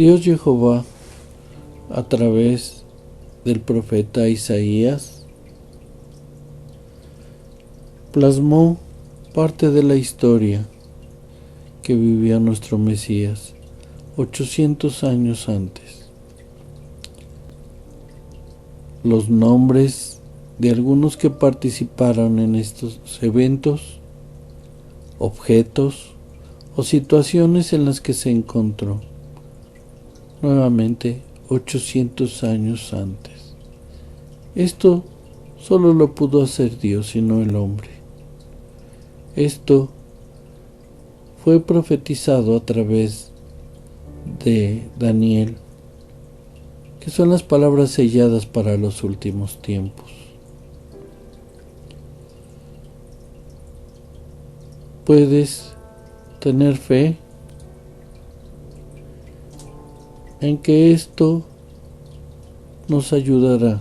Dios Jehová, a través del profeta Isaías, plasmó parte de la historia que vivía nuestro Mesías 800 años antes. Los nombres de algunos que participaron en estos eventos, objetos o situaciones en las que se encontró, nuevamente 800 años antes. Esto solo lo pudo hacer Dios y no el hombre. Esto fue profetizado a través de Daniel, que son las palabras selladas para los últimos tiempos. Puedes tener fe en que esto nos ayudará,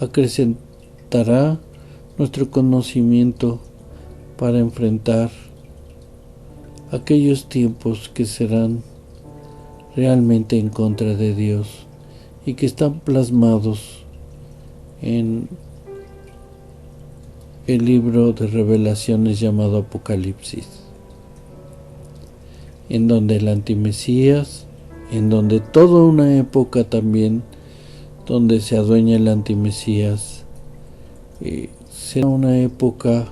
acrecentará nuestro conocimiento para enfrentar aquellos tiempos que serán realmente en contra de Dios y que están plasmados en el libro de Revelaciones llamado Apocalipsis, en donde el antimesías, en donde toda una época también donde se adueña el antimesías, será una época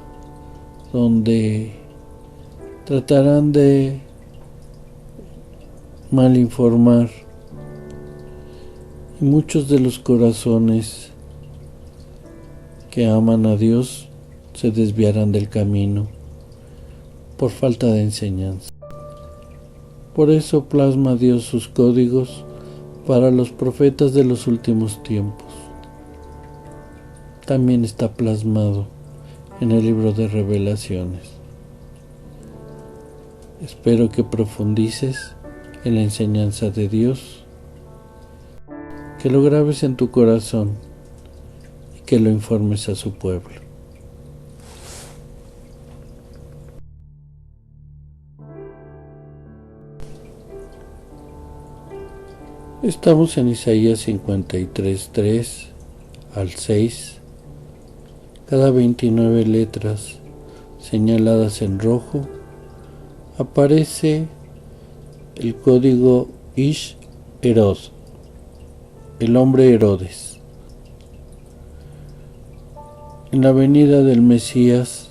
donde tratarán de malinformar y muchos de los corazones que aman a Dios se desviarán del camino por falta de enseñanza. Por eso plasma Dios sus códigos para los profetas de los últimos tiempos. También está plasmado en el libro de Revelaciones. Espero que profundices en la enseñanza de Dios, que lo grabes en tu corazón y que lo informes a su pueblo. Estamos en Isaías 53, 3 al 6. Cada 29 letras señaladas en rojo aparece el código Ish Herod, el hombre Herodes. En la venida del Mesías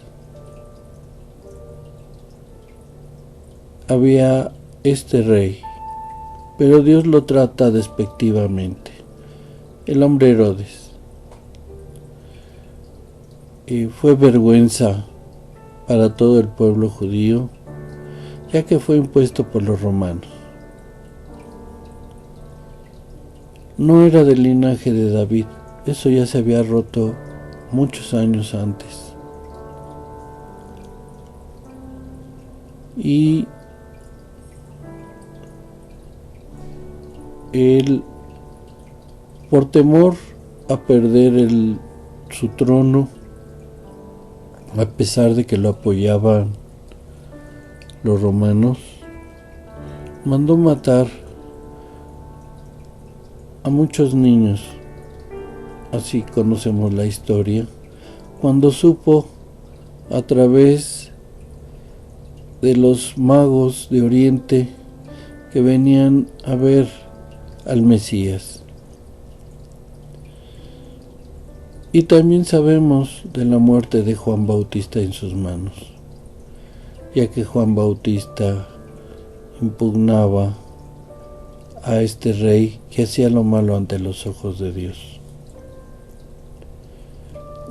había este rey, pero Dios lo trata despectivamente, el hombre Herodes. Y fue vergüenza para todo el pueblo judío, ya que fue impuesto por los romanos. No era del linaje de David, eso ya se había roto muchos años antes. Y él, por temor a perder su trono, a pesar de que lo apoyaban los romanos, mandó matar a muchos niños. Así conocemos la historia, cuando supo a través de los magos de Oriente que venían a ver al Mesías. Y también sabemos de la muerte de Juan Bautista en sus manos, ya que Juan Bautista impugnaba a este rey que hacía lo malo ante los ojos de Dios.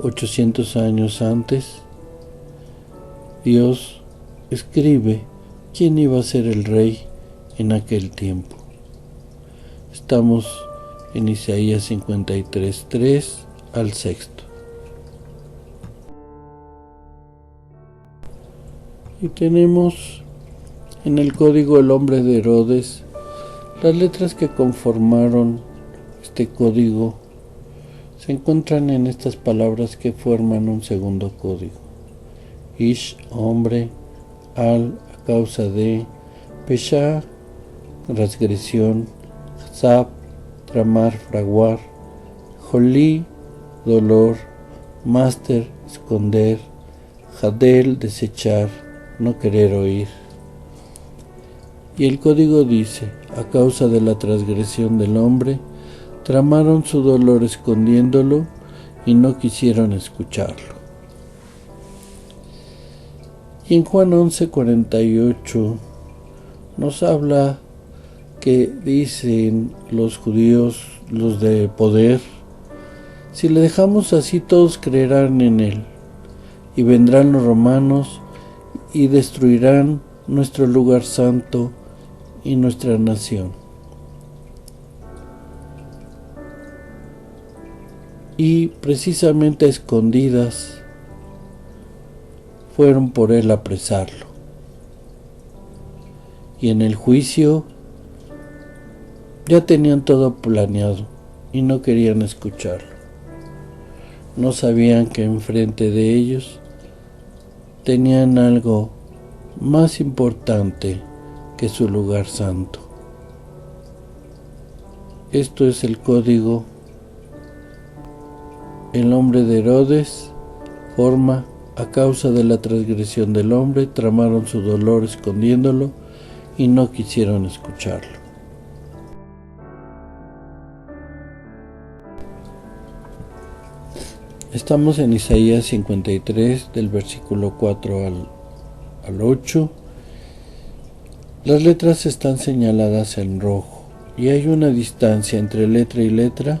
800 años antes, Dios escribe quién iba a ser el rey en aquel tiempo. Estamos en Isaías 53, 3 al 6. Y tenemos en el código el hombre de Herodes. Las letras que conformaron este código se encuentran en estas palabras que forman un segundo código. Ish, hombre, al, a causa de, Pesha, transgresión, Zab, tramar, fraguar, Jolí, dolor, Master, esconder, Jadel, desechar, no querer oír. Y el código dice: a causa de la transgresión del hombre, tramaron su dolor escondiéndolo y no quisieron escucharlo. Y en Juan 11:48 nos habla que dicen los judíos, los de poder: si le dejamos así, todos creerán en él, y vendrán los romanos y destruirán nuestro lugar santo y nuestra nación. Y precisamente a escondidas fueron por él a apresarlo. Y en el juicio ya tenían todo planeado y no querían escucharlo. No sabían que enfrente de ellos tenían algo más importante que su lugar santo. Esto es el código. El hombre de Herodes forma: a causa de la transgresión del hombre, tramaron su dolor escondiéndolo y no quisieron escucharlo. Estamos en Isaías 53, del versículo 4 al 8. Las letras están señaladas en rojo y hay una distancia entre letra y letra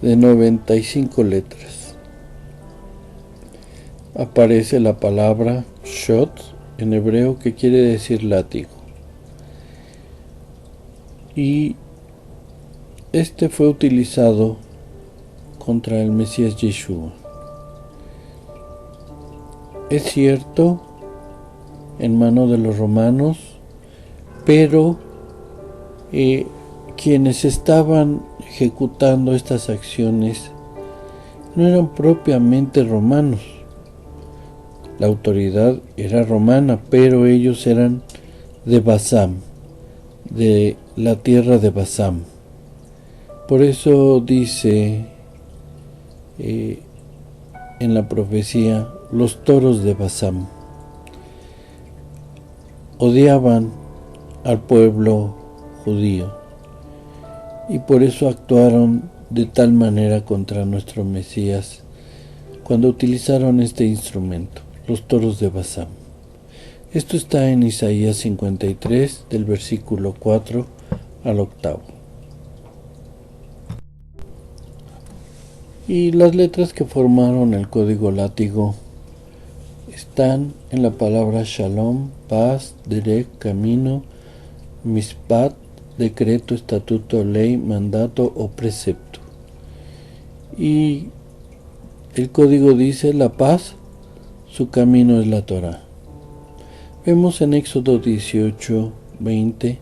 de 95 letras. Aparece la palabra shot en hebreo, que quiere decir látigo. Y este fue utilizado contra el Mesías Yeshua. Es cierto, en mano de los romanos, pero quienes estaban ejecutando estas acciones no eran propiamente romanos. La autoridad era romana, pero ellos eran de Basam, de la tierra de Basam. Por eso dice en la profecía: los toros de Basam. Odiaban al pueblo judío y por eso actuaron de tal manera contra nuestro Mesías cuando utilizaron este instrumento, los toros de Basam. Esto está en Isaías 53, del versículo 4 al 8. Y las letras que formaron el código látigo están en la palabra Shalom, paz, Derek, camino, Mishpat, decreto, estatuto, ley, mandato o precepto. Y el código dice: la paz, su camino es la Torá. Vemos en Éxodo 18:20: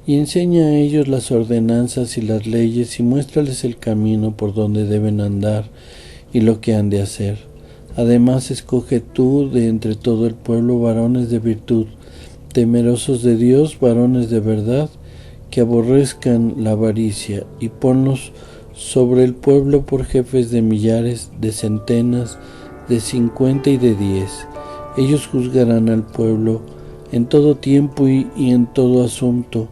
y enseña a ellos las ordenanzas y las leyes y muéstrales el camino por donde deben andar y lo que han de hacer. Además, escoge tú de entre todo el pueblo varones de virtud, temerosos de Dios, varones de verdad, que aborrezcan la avaricia, y ponlos sobre el pueblo por jefes de millares, de centenas, de 50 y de 10. Ellos juzgarán al pueblo en todo tiempo y en todo asunto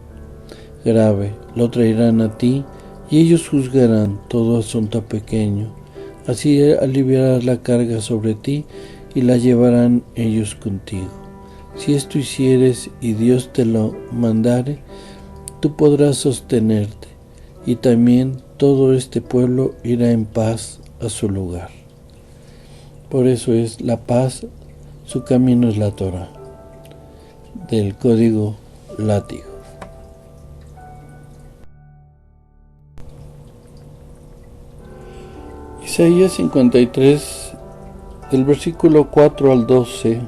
grave. Lo traerán a ti, y ellos juzgarán todo asunto pequeño. Así aliviarás la carga sobre ti, y la llevarán ellos contigo. Si esto hicieres y Dios te lo mandare, tú podrás sostenerte, y también todo este pueblo irá en paz a su lugar. Por eso es la paz, su camino es la Torá, del código látigo. Isaías 53, del versículo 4 al 12,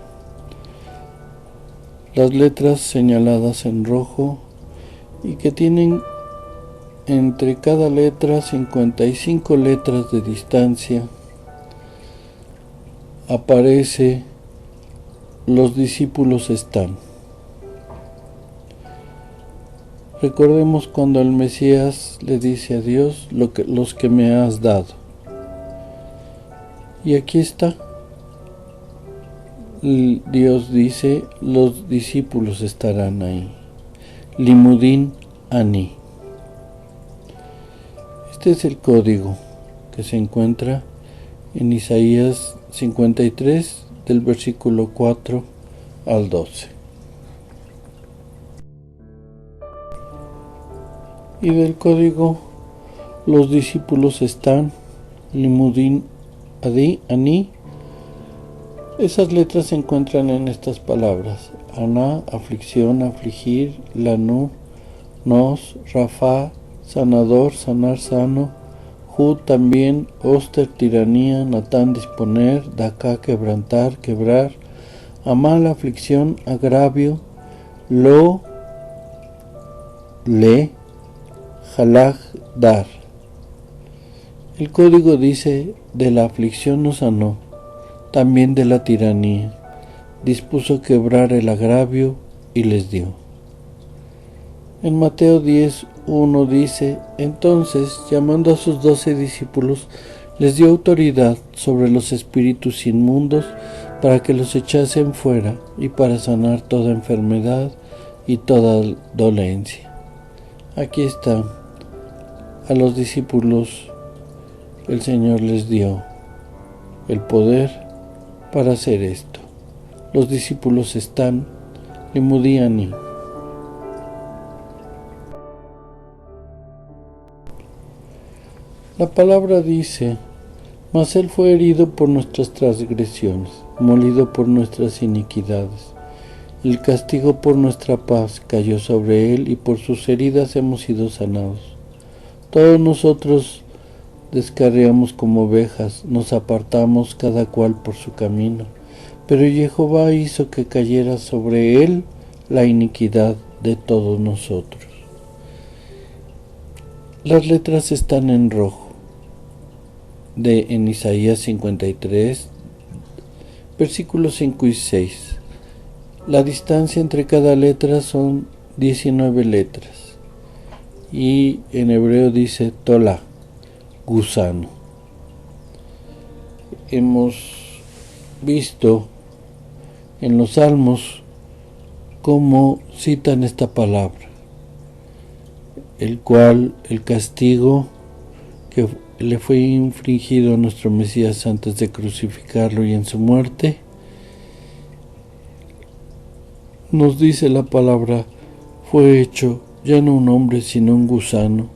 las letras señaladas en rojo y que tienen entre cada letra 55 letras de distancia. Aparece: los discípulos están. Recordemos cuando el Mesías le dice a Dios los que me has dado. Y aquí está. Dios dice, los discípulos estarán ahí. Limudin Ani. Este es el código que se encuentra en Isaías 53, del versículo 4 al 12. Y del código, los discípulos están, Limudin Ani. Esas letras se encuentran en estas palabras: Aná, aflicción, afligir; Lanú, nos; Rafa, sanador, sanar, sano; Ju, también; Oster, tiranía; Natán, disponer; Daká, quebrantar, quebrar; Amal, aflicción, agravio; Lo, le; Jalaj, dar. El código dice: de la aflicción nos sanó, también de la tiranía; dispuso quebrar el agravio y les dio. En Mateo 10:1 dice: entonces, llamando a sus 12 discípulos, les dio autoridad sobre los espíritus inmundos para que los echasen fuera y para sanar toda enfermedad y toda dolencia. Aquí está. A los discípulos el Señor les dio el poder para hacer esto. Los discípulos están, Limudiani. La palabra dice: mas Él fue herido por nuestras transgresiones, molido por nuestras iniquidades. El castigo por nuestra paz cayó sobre Él, y por sus heridas hemos sido sanados. Todos nosotros descarriamos como ovejas, nos apartamos cada cual por su camino, pero Jehová hizo que cayera sobre Él la iniquidad de todos nosotros. Las letras están en rojo, en Isaías 53, versículos 5 y 6. La distancia entre cada letra son 19 letras. Y en hebreo dice Tola, gusano. Hemos visto en los salmos cómo citan esta palabra, el cual el castigo que le fue infligido a nuestro Mesías antes de crucificarlo y en su muerte, nos dice la palabra, fue hecho ya no un hombre sino un gusano,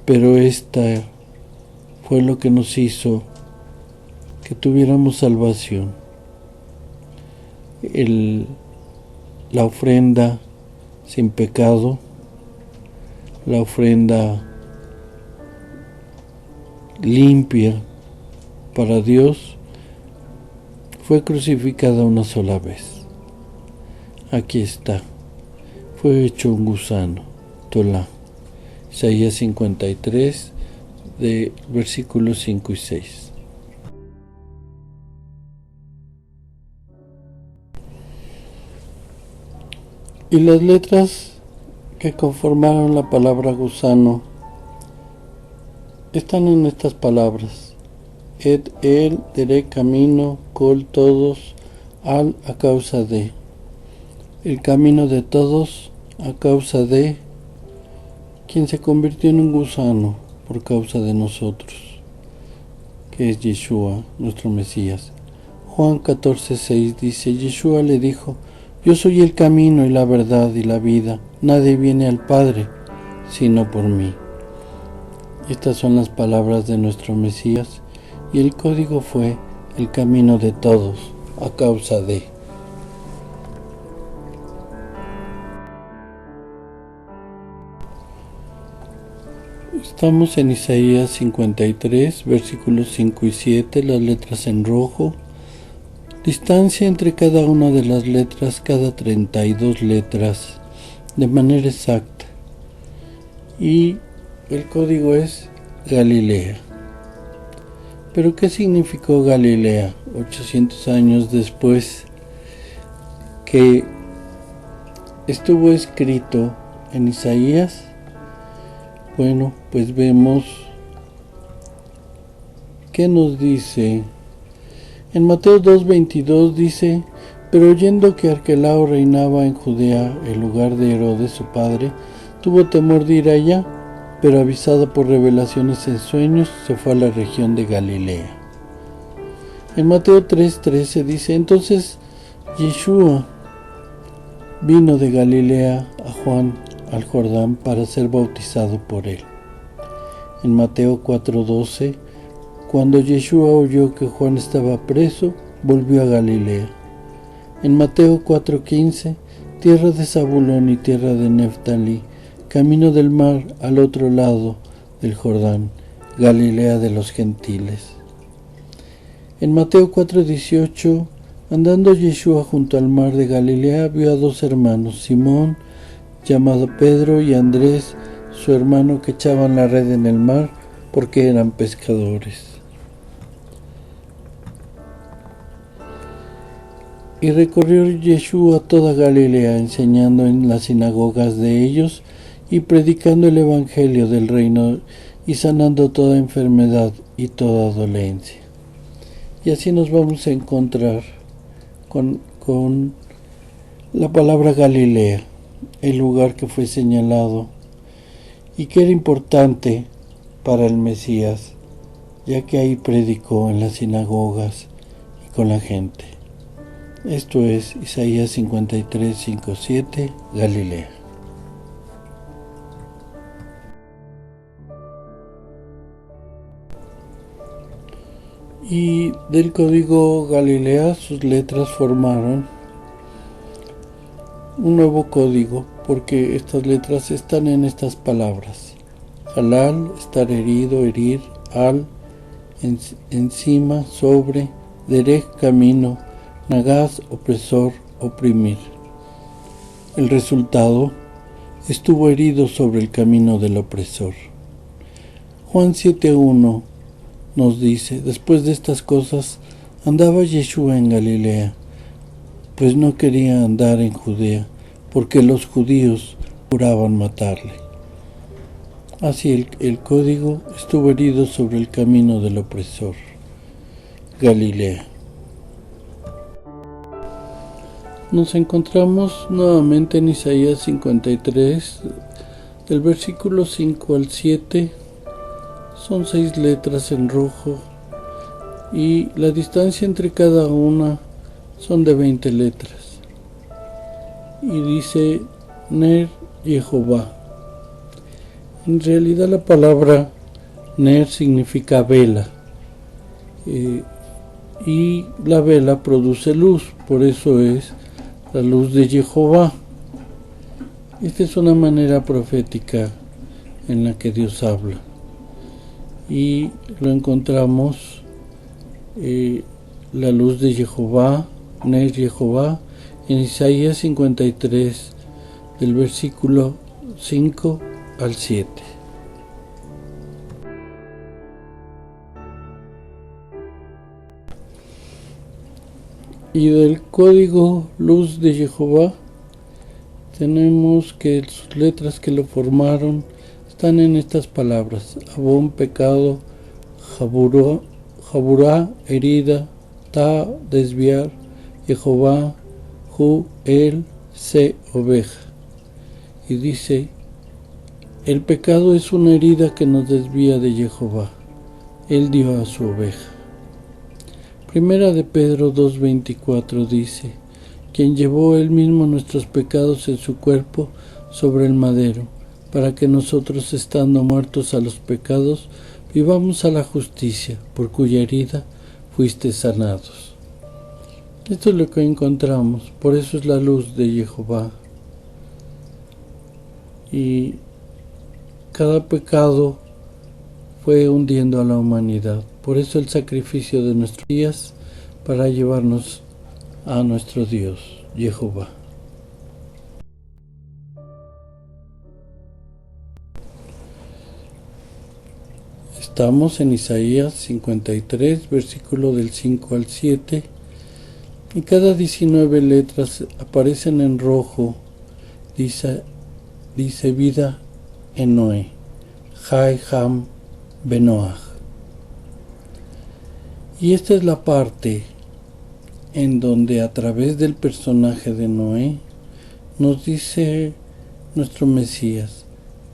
pero esta fue lo que nos hizo que tuviéramos salvación. La ofrenda sin pecado, la ofrenda limpia para Dios, fue crucificada una sola vez. Aquí está. Fue hecho un gusano, Tolá. Isaías 53, de versículos 5 y 6. Y las letras que conformaron la palabra gusano están en estas palabras: et el, dere, camino; col, todos; al, a causa de. El camino de todos a causa de quien se convirtió en un gusano por causa de nosotros, que es Yeshua, nuestro Mesías. Juan 14:6 dice: Yeshua le dijo: yo soy el camino y la verdad y la vida; nadie viene al Padre sino por mí. Estas son las palabras de nuestro Mesías, y el código fue el camino de todos a causa de. Estamos en Isaías 53, versículos 5 y 7, las letras en rojo. Distancia entre cada una de las letras, cada 32 letras, de manera exacta. Y el código es Galilea. ¿Pero qué significó Galilea 800 años después que estuvo escrito en Isaías, bueno, pues vemos ¿qué nos dice? En Mateo 2:22 dice: pero oyendo que Arquelao reinaba en Judea, el lugar de Herodes su padre, tuvo temor de ir allá, pero avisado por revelaciones en sueños, se fue a la región de Galilea. En Mateo 3:13 dice: entonces Yeshua vino de Galilea a Juan al Jordán para ser bautizado por él. En Mateo 4:12, cuando Yeshua oyó que Juan estaba preso, volvió a Galilea. En Mateo 4:15, tierra de Zabulón y tierra de Neftalí, camino del mar al otro lado del Jordán, Galilea de los gentiles. En Mateo 4:18, andando Yeshua junto al mar de Galilea, vio a dos hermanos, Simón, llamado Pedro, y Andrés, su hermano, que echaban la red en el mar porque eran pescadores. Y recorrió Yeshua toda Galilea, enseñando en las sinagogas de ellos y predicando el evangelio del reino y sanando toda enfermedad y toda dolencia. Y así nos vamos a encontrar con la palabra Galilea, el lugar que fue señalado y que era importante para el Mesías, ya que ahí predicó en las sinagogas y con la gente. Esto es Isaías 53, 5, 7, Galilea. Y del código Galilea, sus letras formaron un nuevo código, porque estas letras están en estas palabras: halal, estar herido, herir; al, encima, sobre; derech, camino; nagaz, opresor, oprimir. El resultado: estuvo herido sobre el camino del opresor. Juan 7:1 nos dice: después de estas cosas andaba Yeshua en Galilea, pues no quería andar en Judea, porque los judíos juraban matarle. Así el código: estuvo herido sobre el camino del opresor. Galilea. Nos encontramos nuevamente en Isaías 53, del versículo 5 al 7. Son 6 letras en rojo y la distancia entre cada una son de 20 letras. Y dice Ner Jehová. En realidad la palabra Ner significa vela, y la vela produce luz, por eso es la luz de Jehová. Esta es una manera profética en la que Dios habla, y lo encontramos, la luz de Jehová, Ner Jehová, en Isaías 53, del versículo 5 al 7. Y del código luz de Jehová tenemos que sus letras que lo formaron están en estas palabras: Abón, pecado; Jaburá, herida; Ta, desviar; Jehová, Ju, él; Se, oveja. Y dice: el pecado es una herida que nos desvía de Jehová. Él dio a su oveja. Primera de Pedro 2:24 dice: quien llevó él mismo nuestros pecados en su cuerpo sobre el madero, para que nosotros, estando muertos a los pecados, vivamos a la justicia, por cuya herida fuiste sanados. Esto es lo que encontramos, por eso es la luz de Jehová. Y cada pecado fue hundiendo a la humanidad. Por eso el sacrificio de nuestros días, para llevarnos a nuestro Dios, Jehová. Estamos en Isaías 53, versículo del 5 al 7, y cada 19 letras aparecen en rojo. Dice dice vida en Noé, Jai Ham Benoach. Y esta es la parte en donde a través del personaje de Noé nos dice nuestro Mesías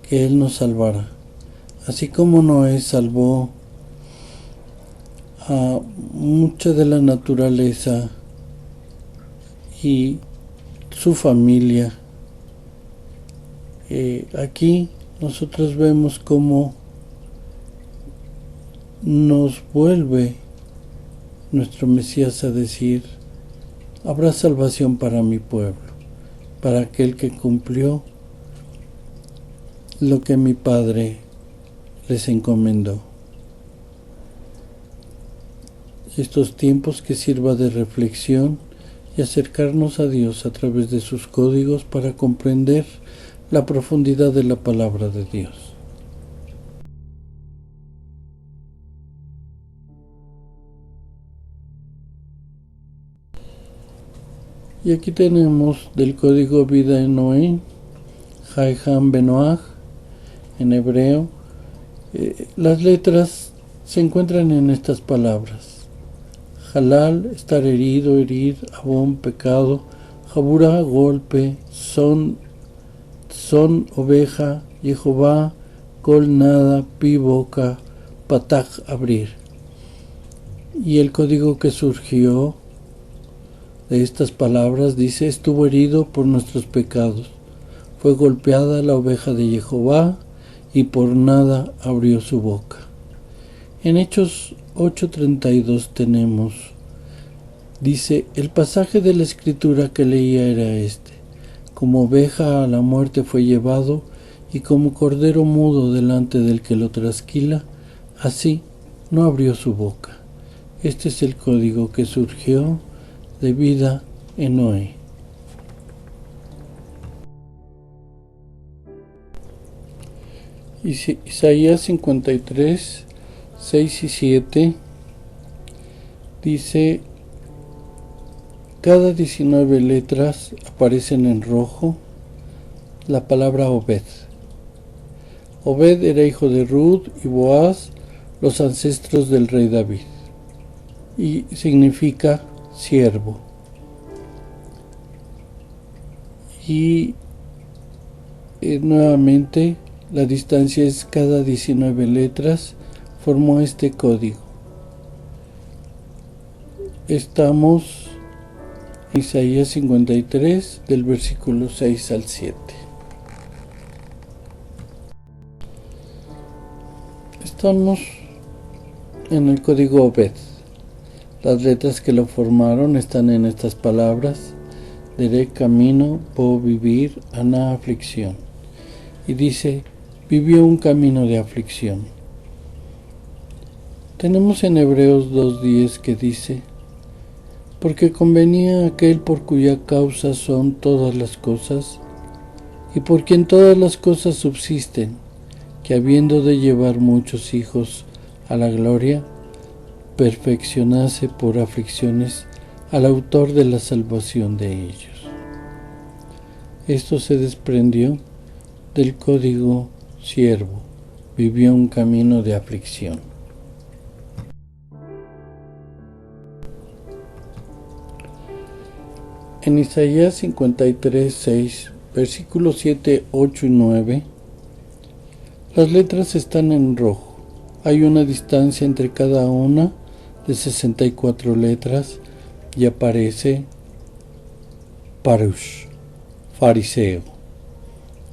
que Él nos salvará. Así como Noé salvó a mucha de la naturaleza y su familia, aquí nosotros vemos cómo nos vuelve nuestro Mesías a decir: habrá salvación para mi pueblo, para aquel que cumplió lo que mi Padre les encomendó. Estos tiempos que sirva de reflexión y acercarnos a Dios a través de sus códigos para comprender la profundidad de la palabra de Dios. Y aquí tenemos del código vida en Noé, Jai Ham Benoach, en hebreo. Las letras se encuentran en estas palabras: Halal, estar herido, herir; Abón, pecado; Jabura, golpe; Son, oveja; Jehová, Kol, nada; Pi, boca; Patach, abrir. Y el código que surgió de estas palabras dice: estuvo herido por nuestros pecados, fue golpeada la oveja de Jehová, y por nada abrió su boca. En Hechos 8:32 tenemos, dice, el pasaje de la escritura que leía era este: como oveja a la muerte fue llevado, y como cordero mudo delante del que lo trasquila, así no abrió su boca. Este es el código que surgió de vida en Noé. Isaías 53, 6 y 7 dice: cada 19 letras aparecen en rojo la palabra Obed. Obed era hijo de Ruth y Boaz, los ancestros del rey David, y significa siervo. Y nuevamente la distancia es cada 19 letras, formó este código. Estamos en Isaías 53, del versículo 6 al 7. Estamos en el código Obed. Las letras que lo formaron están en estas palabras: Derek, camino; Bo, vivir; Ana, aflicción. Y dice: vivió un camino de aflicción. Tenemos en Hebreos 2:10 que dice: porque convenía aquel por cuya causa son todas las cosas, y por quien todas las cosas subsisten, que habiendo de llevar muchos hijos a la gloria, perfeccionase por aflicciones al autor de la salvación de ellos. Esto se desprendió del código siervo, vivió un camino de aflicción. En Isaías 53, 6, versículos 7, 8 y 9, las letras están en rojo. Hay una distancia entre cada una de 64 letras y aparece Parush, fariseo.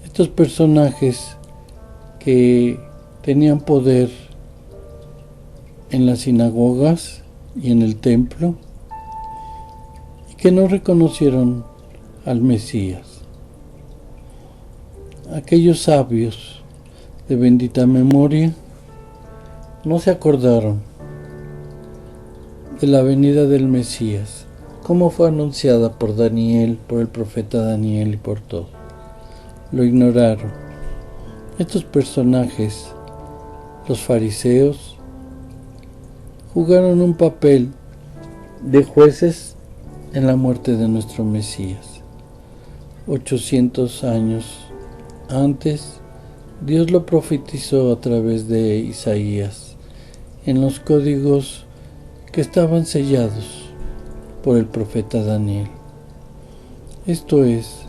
Estos personajes que tenían poder en las sinagogas y en el templo, y que no reconocieron al Mesías. Aquellos sabios de bendita memoria no se acordaron de la venida del Mesías, como fue anunciada por Daniel, por el profeta Daniel y por todo. Lo ignoraron. Estos personajes, los fariseos, jugaron un papel de jueces en la muerte de nuestro Mesías. 800 años Antes, Dios lo profetizó a través de Isaías, en los códigos que estaban sellados por el profeta Daniel. Esto es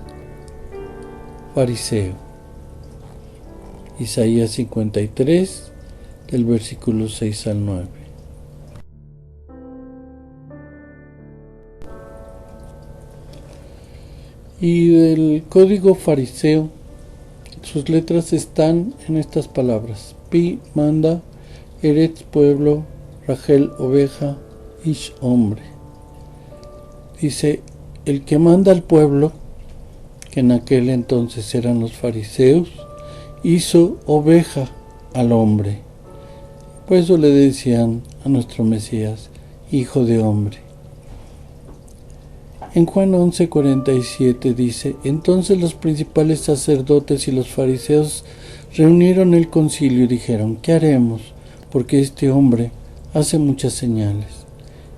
fariseo. Isaías 53, del versículo 6 al 9. Y del código fariseo, sus letras están en estas palabras: Pi, manda, Eretz, pueblo, Rachel, oveja, Ish, hombre. Dice, el que manda al pueblo, que en aquel entonces eran los fariseos, hizo oveja al hombre. Por eso le decían a nuestro Mesías, hijo de hombre. En Juan 11:47 dice, entonces los principales sacerdotes y los fariseos reunieron el concilio y dijeron, ¿qué haremos? Porque este hombre hace muchas señales.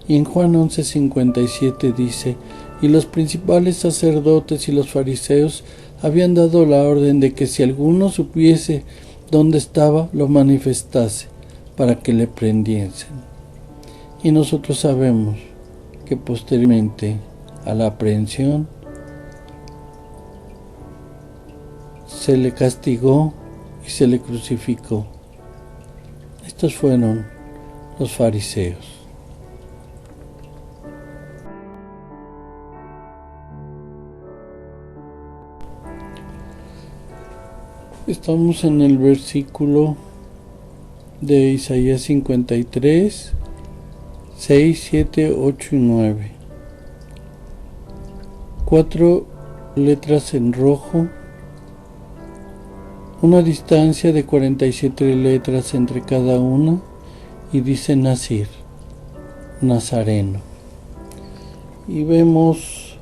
Y en Juan 11:57 dice, y los principales sacerdotes y los fariseos habían dado la orden de que si alguno supiese dónde estaba, lo manifestase, para que le prendiesen. Y nosotros sabemos que posteriormente a la aprehensión se le castigó y se le crucificó. Estos fueron los fariseos. Estamos en el versículo de Isaías 53, 6, 7, 8 y 9. 4 letras en rojo, una distancia de 47 letras entre cada una, y dice Nazir, Nazareno. Y vemos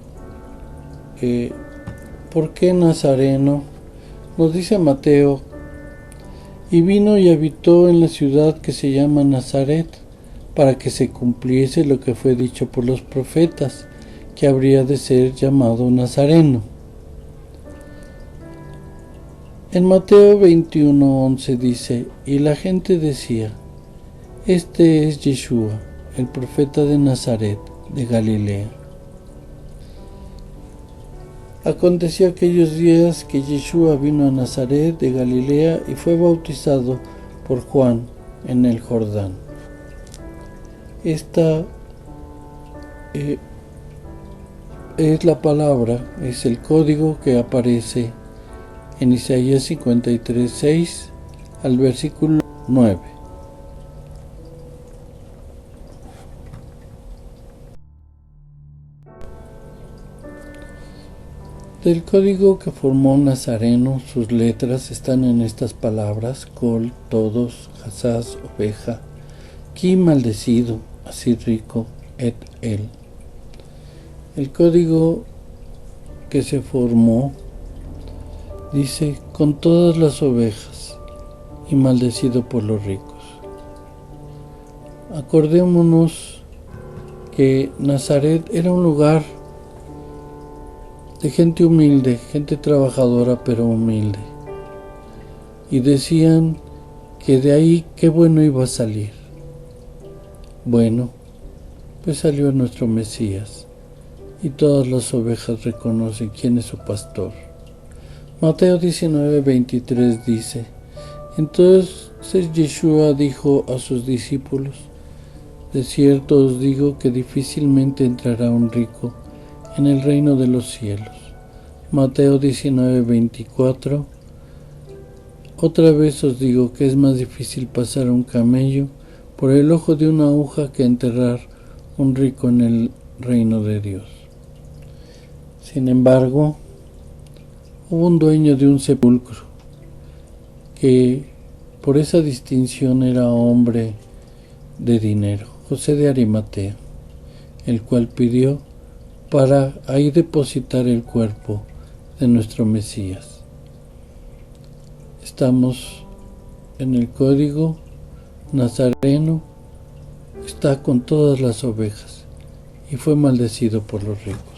¿por qué Nazareno? Nos dice Mateo, y vino y habitó en la ciudad que se llama Nazaret, para que se cumpliese lo que fue dicho por los profetas, que habría de ser llamado Nazareno. En Mateo 21:11 dice, y la gente decía, este es Yeshua, el profeta de Nazaret, de Galilea. Aconteció aquellos días que Yeshua vino a Nazaret de Galilea y fue bautizado por Juan en el Jordán. Esta es la palabra, es el código que aparece en Isaías 53, 6 al versículo 9. Del código que formó Nazareno, sus letras están en estas palabras: Col, todos, Hasaz, oveja, Ki, maldecido, así rico, et el. El código que se formó dice, con todas las ovejas, y maldecido por los ricos. Acordémonos que Nazaret era un lugar de gente humilde, gente trabajadora pero humilde. Y decían que de ahí qué bueno iba a salir. Bueno, pues salió nuestro Mesías, y todas las ovejas reconocen quién es su pastor. Mateo 19:23 dice, entonces Yeshua dijo a sus discípulos, de cierto os digo que difícilmente entrará un rico en el reino de los cielos. Mateo 19:24, otra vez os digo que es más difícil pasar un camello por el ojo de una aguja que enterrar un rico en el reino de Dios. Sin embargo, hubo un dueño de un sepulcro que por esa distinción era hombre de dinero, José de Arimatea, el cual pidió para ahí depositar el cuerpo de nuestro Mesías. Estamos en el código Nazareno, está con todas las ovejas y fue maldecido por los ricos.